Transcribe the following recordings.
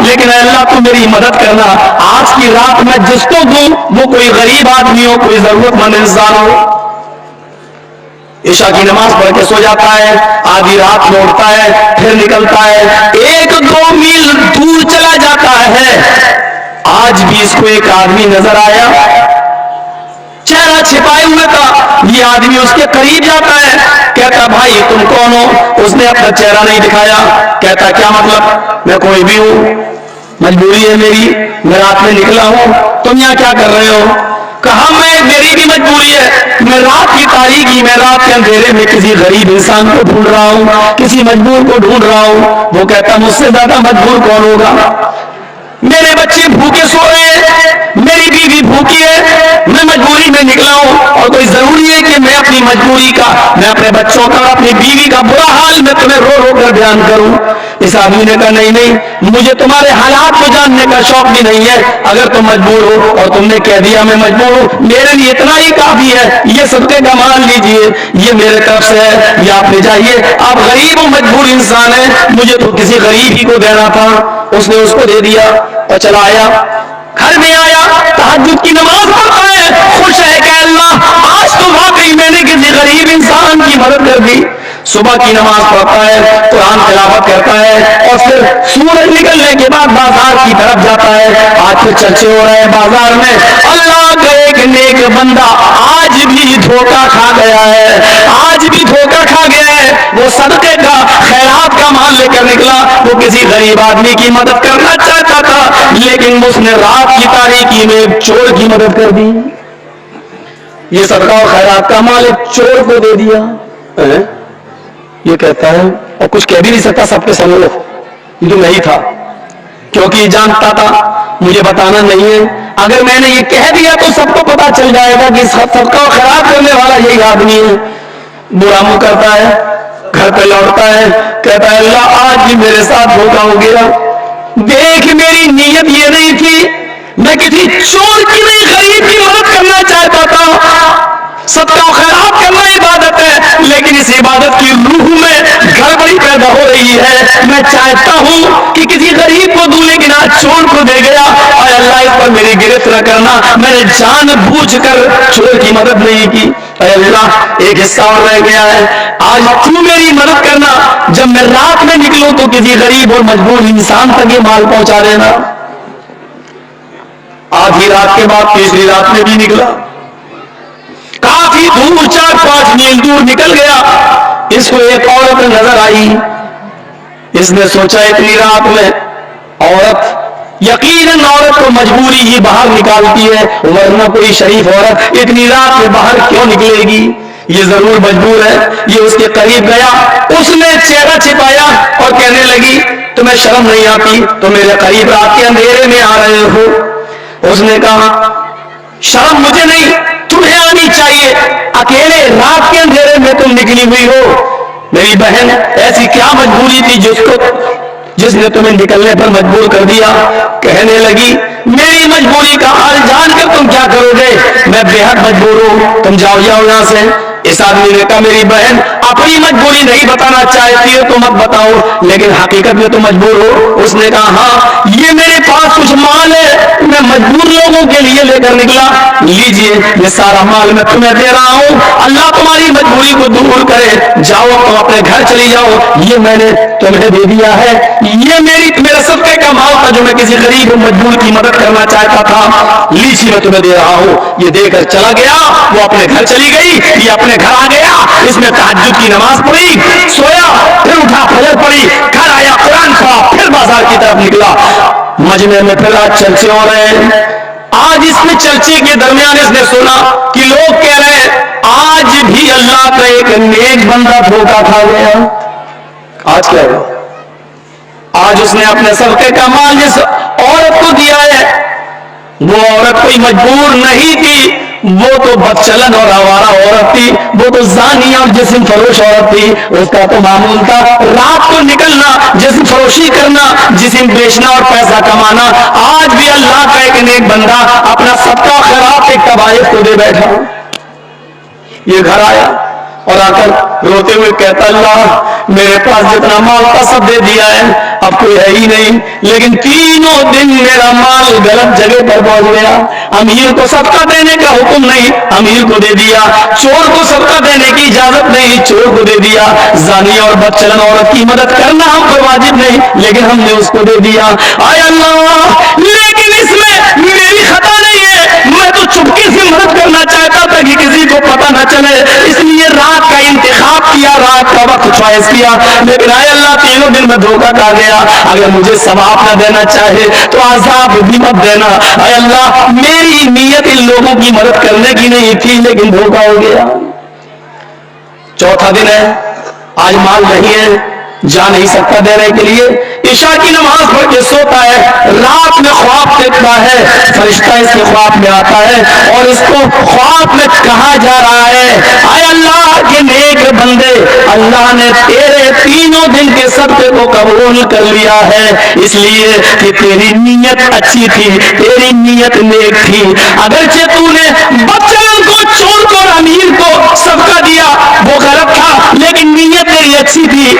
لیکن اے اللہ تو میری مدد کرنا، آج کی رات میں جس کو دوں وہ کوئی غریب آدمی ہو، کوئی ضرورت مند انسان ہو۔ عشاء کی نماز پڑھ کے سو جاتا ہے، آدھی رات میں اٹھتا ہے، پھر نکلتا ہے، 1-2 میل دور چلا جاتا ہے۔ آج بھی اس کو ایک آدمی نظر آیا، چہرہ چھپائے ہوئے تھا، یہ آدمی اس کے قریب جاتا ہے، کہتا بھائی تم کون ہو؟ اس نے اپنا چہرہ نہیں دکھایا، کہتا کیا مطلب؟ میں کوئی بھی ہوں، مجبوری ہے میری، میں رات میں نکلا ہوں، تم یہاں کیا کر رہے ہو؟ کہا میری بھی مجبوری ہے، میں رات کی تاریکی میں، رات کے اندھیرے میں کسی غریب انسان کو ڈھونڈ رہا ہوں، کسی مجبور کو ڈھونڈ رہا ہوں۔ وہ کہتا مجھ سے زیادہ مجبور کون ہوگا؟ میرے بچے بھوکے سو رہے ہیں، میری بیوی بھوکی ہے، میں مجبوری میں نکلا ہوں، اور کوئی ضروری ہے کہ میں اپنی مجبوری کا، میں اپنے بچوں کا، اپنی بیوی کا برا حال میں تمہیں رو رو کر بیان کروں؟ اس آدمی نے کہا نہیں نہیں، مجھے تمہارے حالات کو جاننے کا شوق بھی نہیں ہے، اگر تم مجبور ہو اور تم نے کہہ دیا میں مجبور ہوں، میرے لیے اتنا ہی کافی ہے، یہ صدقے کا مان لیجئے، یہ میرے طرف سے ہے، یہ آپ لے جائیے، آپ غریب و مجبور انسان ہیں، مجھے تو کسی غریب ہی کو دینا تھا۔ اس نے اس کو دے دیا اور چلا آیا، گھر میں آیا، تہجد کی نماز پڑھتا ہے، خوش ہے کہ اللہ آج تو واقعی میں نے کسی غریب انسان کی مدد کر دی۔ صبح کی نماز پڑھتا ہے، قرآن تلاوت کرتا ہے، اور پھر سورج نکلنے کے بعد بازار کی طرف جاتا ہے۔ آج پھر چرچے ہو رہے ہیں بازار میں، اللہ کا ایک نیک بندہ آج بھی دھوکہ کھا گیا ہے، آج بھی دھوکہ کھا گیا ہے، وہ صدقے کا، خیرات کا مال لے کر نکلا، وہ کسی غریب آدمی کی مدد کرنا چاہتا تھا، لیکن اس نے رات کی تاریکی میں ایک چور کی مدد کر دی۔ یہ صدقہ اور خیرات کا مال ایک چور کو دے دیا۔ یہ کہتا ہے، اور کچھ کہہ بھی نہیں سکتا، سب کے سامنے جو نہیں تھا، کیونکہ یہ جانتا تھا مجھے بتانا نہیں ہے، اگر میں نے یہ کہہ دیا تو سب کو پتا چل جائے گا کہ صدقہ اور خیرات کرنے والا یہی آدمی ہے۔ برا منہ کرتا ہے، گھر پہ لوٹتا ہے، کہتا ہے اللہ آج بھی میرے ساتھ دھوکہ ہو گیا، دیکھ میری نیت یہ نہیں تھی، میں کسی چور کی نہیں غریب کی مدد کرنا چاہتا تھا۔ صدقہ و خیرات کرنا عبادت ہے، لیکن اس عبادت کی روح میں گڑبڑی پیدا ہو رہی ہے، میں چاہتا ہوں کہ کسی غریب کو دوں لیکن آج چور کو دے گیا، اور اللہ اس پر میری گرفت نہ کرنا، میں نے جان بوجھ کر چور کی مدد نہیں کی، اے اللہ ایک حصہ اور رہ گیا ہے، آج تو میری مدد کرنا، جب میں رات میں نکلوں تو کسی غریب اور مجبور انسان تک یہ مال پہنچا دینا۔ آدھی رات کے بعد تیسری رات میں بھی نکلا، کافی دور 4-5 میل دور نکل گیا، اس کو ایک عورت نظر آئی، اس نے سوچا اتنی رات میں عورت، یقیناً عورت کو مجبوری ہی باہر نکالتی ہے، ورنہ کوئی شریف عورت اتنی رات میں باہر کیوں نکلے گی، یہ ضرور مجبور ہے۔ یہ اس کے قریب گیا، اس نے چہرہ چھپایا اور کہنے لگی تمہیں شرم نہیں آتی، تم میرے قریب رات کے اندھیرے میں آ رہے ہو؟ اس نے کہا شرم مجھے نہیں، تمہیں آنی چاہیے، اکیلے رات کے اندھیرے میں تم نکلی ہوئی ہو، میری بہن ایسی کیا مجبوری تھی جس نے تمہیں نکلنے پر مجبور کر دیا؟ کہنے لگی میری مجبوری کا حال جان کر تم کیا کرو گے، میں بے حد مجبور ہوں، تم جاؤ یہاں سے۔ اس آدمی نے کہا میری بہن اپنی مجبوری نہیں بتانا چاہتی ہو تو مت بتاؤ، لیکن حقیقت میں تم مجبور ہو۔ اس نے کہا ہاں یہ میرے پاس کچھ مال ہے، میں مجبور لوگوں کے لیے لے کر نکلا، لیجئے یہ سارا مال میں تمہیں دے رہا ہوں، اللہ تمہاری مجبوری کو دور کرے، جاؤ تم اپنے گھر چلی جاؤ، یہ میں نے تمہیں دے دیا ہے، یہ میرا صدقے کا مال تھا جو میں کسی غریب مجبور کی مدد کرنا چاہتا تھا، لیجئے میں تمہیں دے رہا ہوں۔ یہ دے کر چلا گیا، وہ اپنے گھر چلی گئی، یہ اپنے گھر آ گیا، اس نے تہجد کی نماز پڑھی، سویا، پھر اٹھا فجر پڑھی، گھر آیا قرآن پڑھا، پھر بازار کی طرف نکلا، مجمع میں پھر آج چرچے ہو رہے ہیں۔ آج اس میں چرچے کے درمیان اس نے سنا کہ لوگ کہہ رہے ہیں آج بھی اللہ کا ایک نیک بندہ دھوکہ کھا گیا۔ آج کیا ہوا؟ آج اس نے اپنے صدقے کا مال جس عورت کو دیا ہے، وہ عورت کوئی مجبور نہیں تھی، وہ تو بدچلن اور آوارہ عورت تھی، وہ تو زانی اور جسم فروش عورت تھی، اس کا تو معمول تھا رات کو نکلنا، جسم فروشی کرنا، جسم بیچنا اور پیسہ کمانا۔ آج بھی اللہ کا ایک نیک بندہ اپنا صدقہ خیرات ایک طوائف کو دے بیٹھا۔ یہ گھر آیا، اور آ کر روتے ہوئے کہتا اللہ میرے پاس جتنا مال تھا سب دے دیا ہے، اب کوئی ہے ہی نہیں، لیکن تینوں دن میرا مال غلط جگہ پر پہنچ گیا۔ امیر کو صدقہ دینے کا حکم نہیں، امیر کو دے دیا، چور کو صدقہ دینے کی اجازت نہیں، چور کو دے دیا، زانی اور بدچلن عورت کی مدد کرنا ہم پر واجب نہیں، لیکن ہم نے اس کو دے دیا۔ آئے اللہ، لیکن اس میں میری خطا نہیں ہے، میں تو چپکے سے مدد کرنا چاہتا تھا کہ کسی کو پتہ نہ چلے، اس لیے رات کا انتخاب کیا، رات کا وقت چوائس کیا، لیکن آئے اللہ تینوں دن میں دھوکہ کھا گیا، اگر مجھے ثواب نہ دینا چاہے تو عذاب بھی مت دینا۔ اے اللہ میری نیت ان لوگوں کی مدد کرنے کی نہیں تھی، لیکن دھوکہ ہو گیا۔ چوتھا دن ہے، آج مال نہیں ہے، جا نہیں سکتا دینے کے لیے، عشاء کی نماز پڑھ کے سوتا ہے، رات میں خواب دیکھتا ہے، فرشتہ اس کے خواب میں آتا ہے اور اس کو خواب میں کہا جا رہا ہے اے اللہ کے نیک بندے، اللہ نے تیرے تینوں دن کے صدقے کو قبول کر لیا ہے، اس لیے کہ تیری نیت اچھی تھی، تیری نیت نیک تھی، اگرچہ تو نے بچن کو، چور کو اور امیر کو صدقہ دیا وہ غلط تھا، لیکن نیت تیری اچھی تھی،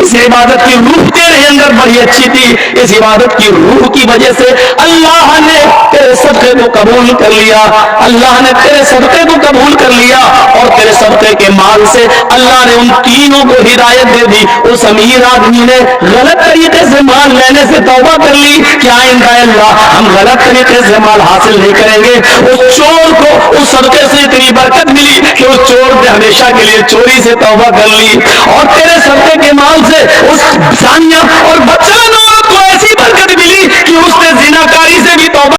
اس عبادت کی روح تیرے اندر بڑی اچھی تھی، اس عبادت کی روح کی وجہ سے اللہ نے تیرے صدقے کو قبول کر لیا، اللہ نے تیرے صدقے کو قبول کر لیا، اور تیرے صدقے کے مال سے اللہ نے ان تینوں کو ہدایت دے دی۔ اس امیر آدمی نے غلط طریقے سے مال لینے سے توبہ کر لی کہ آئندہ اللہ ہم غلط طریقے سے مال حاصل نہیں کریں گے۔ اس چور کو اس صدقے سے اتنی برکت ملی کہ اس چور نے ہمیشہ کے لیے چوری سے توبہ کر لی، اور تیرے صدقے کے مال سے اس زانیہ اور بدچلن عورت کو ایسی برکت ملی کہ اس نے زناکاری سے بھی توبہ